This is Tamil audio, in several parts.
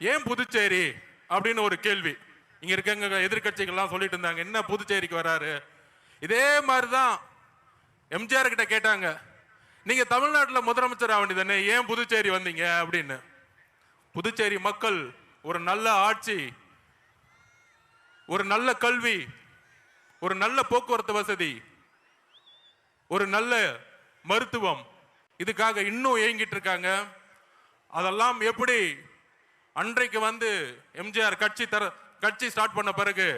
ஏன் புதுச்சேரி அப்படின்னு ஒரு கேள்வி இங்க இருக்க எதிர்கட்சிகள்லாம் சொல்லிட்டு இருந்தாங்க. என்ன புதுச்சேரிக்கு வராரு? இதே மாதிரிதான் எம்ஜிஆர் கிட்ட கேட்டாங்க, நீங்க தமிழ்நாட்டில் முதலமைச்சர் ஆக வேண்டியதானே, ஏன் புதுச்சேரி வந்தீங்க அப்படின்னு. புதுச்சேரி மக்கள் ஒரு நல்ல ஆட்சி, ஒரு நல்ல கல்வி, ஒரு நல்ல போக்குவரத்து வசதி, ஒரு நல்ல மருத்துவம், இதுக்காக இன்னும் ஏங்கிட்டு இருக்காங்க. அதெல்லாம் எப்படி அன்றைக்கு வந்து எம்ஜிஆர் கட்சி ஸ்டார்ட் பண்ண பிறகு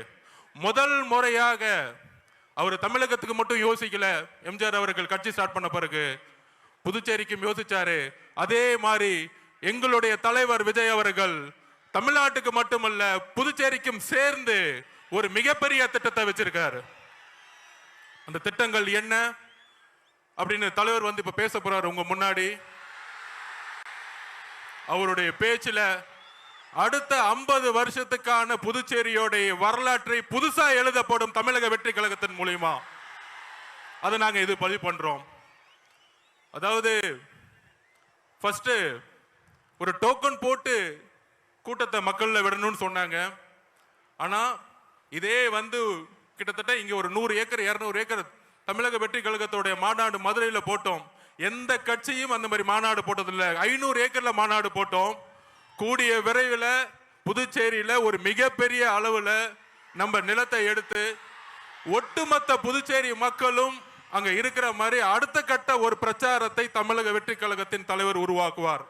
முதல் முறையாக அவர் தமிழகத்துக்கு மட்டும் யோசிக்கல. எம்ஜிஆர் அவர்கள் கட்சி ஸ்டார்ட் பண்ண பிறகு புதுச்சேரிக்கும் யோசிச்சாரு. அதே மாதிரி எங்களுடைய தலைவர் விஜய் அவர்கள் தமிழ்நாட்டுக்கு மட்டுமல்ல புதுச்சேரிக்கும் சேர்ந்து ஒரு மிகப்பெரிய திட்டத்தை வச்சிருக்காரு. அந்த திட்டங்கள் என்ன அப்படின்னு தலைவர் வந்து இப்ப பேச போறாரு உங்க முன்னாடி. அவருடைய பேச்சில் அடுத்த 50 வருஷத்துக்கான புதுச்சேரியோடைய வரலாற்றை புதுசா எழுதப்படும் தமிழக வெற்றி கழகத்தின் மூலியமா அதை நாங்க இது பதிவு பண்றோம். அதாவது ஃபர்ஸ்ட் ஒரு டோக்கன் போட்டு கூட்டத்தை மக்கள்ல விடணும்னு சொன்னாங்க. ஆனா இதே வந்து கிட்டத்தட்ட இங்க ஒரு 100 ஏக்கர் 200 ஏக்கர் தமிழக வெற்றி கழகத்தோடைய மாநாடு மதுரையில் போட்டோம். எந்த கட்சியும் அந்த மாதிரி மாநாடு போட்டதில்லை. 500 ஏக்கர்ல மாநாடு போட்டோம். கூடிய விரைவில் புதுச்சேரியில ஒரு மிகப்பெரிய அளவுல நம்ம நிலத்தை எடுத்து ஒட்டுமொத்த புதுச்சேரி மக்களும் அங்க இருக்கிற மாதிரி அடுத்த கட்ட ஒரு பிரச்சாரத்தை தமிழக வெற்றி கழகத்தின் தலைவர் உருவாக்குவார்.